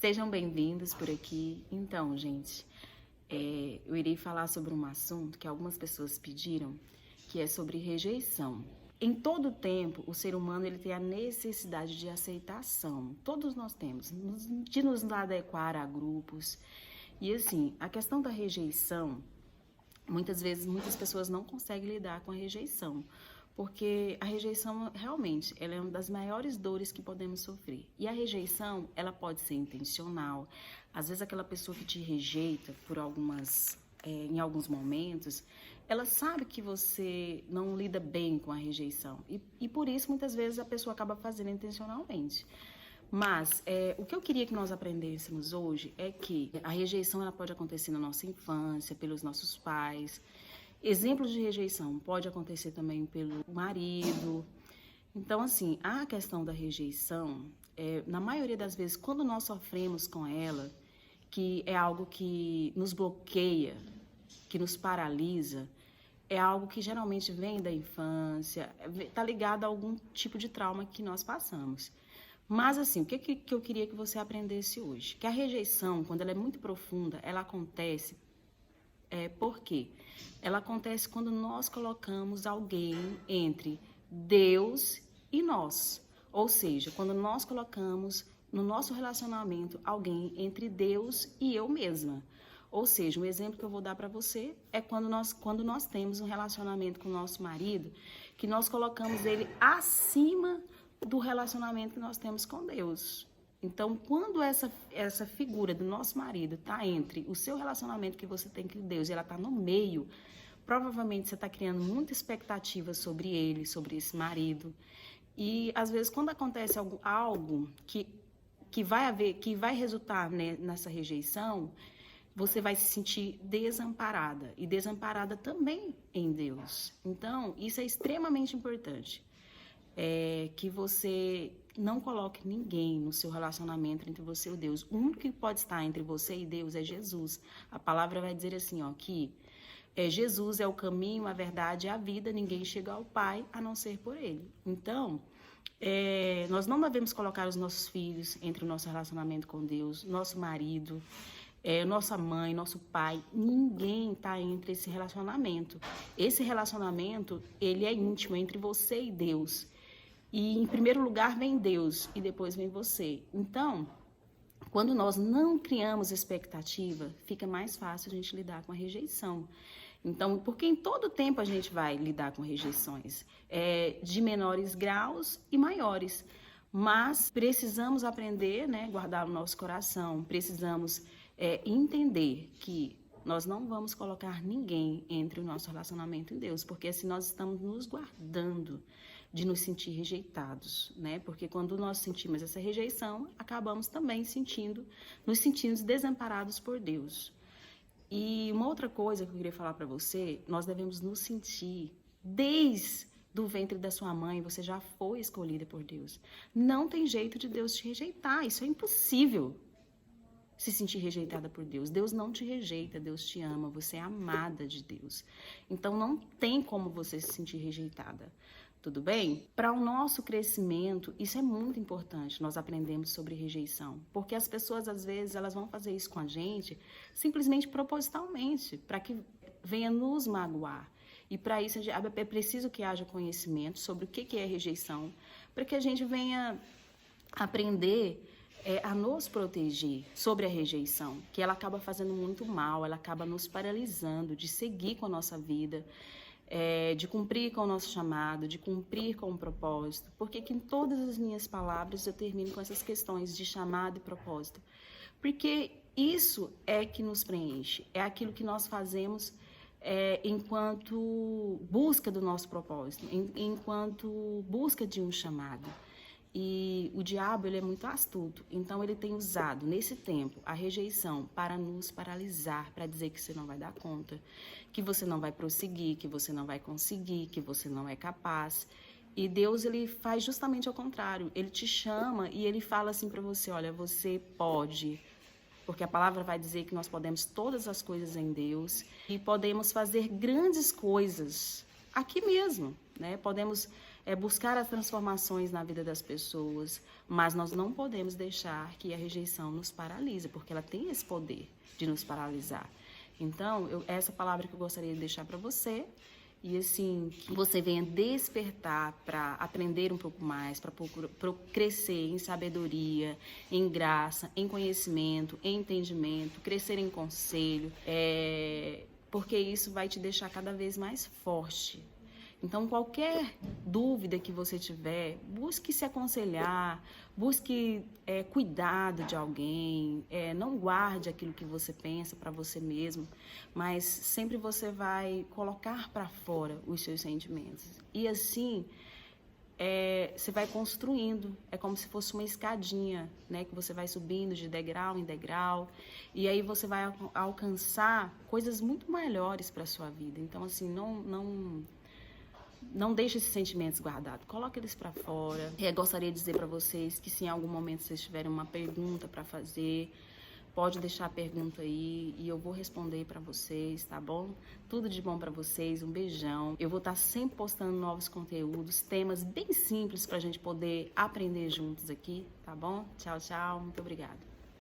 Sejam bem-vindos por aqui. Então, gente, eu irei falar sobre um assunto que algumas pessoas pediram, que é sobre rejeição. Em todo tempo, o ser humano ele tem a necessidade de aceitação. Todos nós temos, de nos adequar a grupos. E assim, a questão da rejeição, muitas vezes, muitas pessoas não conseguem lidar com a rejeição. Porque a rejeição, realmente, ela é uma das maiores dores que podemos sofrer. E a rejeição, ela pode ser intencional. Às vezes, aquela pessoa que te rejeita em alguns momentos, ela sabe que você não lida bem com a rejeição. E por isso, muitas vezes, a pessoa acaba fazendo intencionalmente. Mas o que eu queria que nós aprendêssemos hoje é que a rejeição ela pode acontecer na nossa infância, pelos nossos pais. Exemplos de rejeição pode acontecer também pelo marido. Então, assim, a questão da rejeição, na maioria das vezes, quando nós sofremos com ela, que é algo que nos bloqueia, que nos paralisa, é algo que geralmente vem da infância, está ligado a algum tipo de trauma que nós passamos. Mas, assim, o que eu queria que você aprendesse hoje? Que a rejeição, quando ela é muito profunda, ela acontece por quê? Ela acontece quando nós colocamos alguém entre Deus e nós. Ou seja, quando nós colocamos no nosso relacionamento alguém entre Deus e eu mesma. Ou seja, um exemplo que eu vou dar para você é quando nós temos um relacionamento com o nosso marido, que nós colocamos ele acima do relacionamento que nós temos com Deus. Então, quando essa figura do nosso marido está entre o seu relacionamento que você tem com Deus e ela está no meio, provavelmente você está criando muita expectativa sobre ele, sobre esse marido. E, às vezes, quando acontece algo que vai resultar, né, nessa rejeição, você vai se sentir desamparada. E desamparada também em Deus. Então, isso é extremamente importante. Que você não coloque ninguém no seu relacionamento entre você e Deus. O único que pode estar entre você e Deus é Jesus. A palavra vai dizer assim, ó, que Jesus é o caminho, a verdade e a vida. Ninguém chega ao Pai a não ser por Ele. Então, nós não devemos colocar os nossos filhos entre o nosso relacionamento com Deus, nosso marido, nossa mãe, nosso pai. Ninguém está entre esse relacionamento. Esse relacionamento, ele é íntimo entre você e Deus. E em primeiro lugar vem Deus e depois vem você. Então, quando nós não criamos expectativa, fica mais fácil a gente lidar com a rejeição. Então, porque em todo tempo a gente vai lidar com rejeições, de menores graus e maiores. Mas precisamos aprender, né, guardar o nosso coração, precisamos entender que nós não vamos colocar ninguém entre o nosso relacionamento em Deus, porque assim nós estamos nos guardando de nos sentir rejeitados, né? Porque quando nós sentimos essa rejeição, acabamos também nos sentindo desamparados por Deus. E uma outra coisa que eu queria falar para você, nós devemos nos sentir desde do ventre da sua mãe, você já foi escolhida por Deus. Não tem jeito de Deus te rejeitar, isso é impossível. Se sentir rejeitada por Deus. Deus não te rejeita, Deus te ama, você é amada de Deus. Então não tem como você se sentir rejeitada, tudo bem? Para o nosso crescimento, isso é muito importante, nós aprendemos sobre rejeição, porque as pessoas às vezes elas vão fazer isso com a gente simplesmente propositalmente, para que venha nos magoar. E para isso é preciso que haja conhecimento sobre o que é rejeição, para que a gente venha aprender a nos proteger sobre a rejeição, que ela acaba fazendo muito mal, ela acaba nos paralisando de seguir com a nossa vida, de cumprir com o nosso chamado, de cumprir com o propósito, porque que em todas as minhas palavras eu termino com essas questões de chamado e propósito, porque isso é que nos preenche, é aquilo que nós fazemos enquanto busca do nosso propósito, enquanto busca de um chamado. E o diabo, ele é muito astuto, então ele tem usado nesse tempo a rejeição para nos paralisar, para dizer que você não vai dar conta, que você não vai prosseguir, que você não vai conseguir, que você não é capaz. E Deus, ele faz justamente ao contrário, ele te chama e ele fala assim para você, olha, você pode, porque a palavra vai dizer que nós podemos todas as coisas em Deus e podemos fazer grandes coisas aqui mesmo, né? Podemos é buscar as transformações na vida das pessoas, mas nós não podemos deixar que a rejeição nos paralise, porque ela tem esse poder de nos paralisar. Então, essa palavra que eu gostaria de deixar para você, e assim, que você venha despertar para aprender um pouco mais, para crescer em sabedoria, em graça, em conhecimento, em entendimento, crescer em conselho, porque isso vai te deixar cada vez mais forte. Então, qualquer dúvida que você tiver, busque se aconselhar, busque cuidado de alguém, não guarde aquilo que você pensa para você mesmo, mas sempre você vai colocar para fora os seus sentimentos. E assim, você vai construindo, é como se fosse uma escadinha, né, que você vai subindo de degrau em degrau, e aí você vai alcançar coisas muito melhores para a sua vida. Então, assim, não deixe esses sentimentos guardados, coloque eles para fora. Gostaria de dizer para vocês que se em algum momento vocês tiverem uma pergunta para fazer, pode deixar a pergunta aí e eu vou responder para vocês, tá bom? Tudo de bom para vocês, um beijão. Eu vou estar sempre postando novos conteúdos, temas bem simples para a gente poder aprender juntos aqui, tá bom? Tchau, tchau, muito obrigada.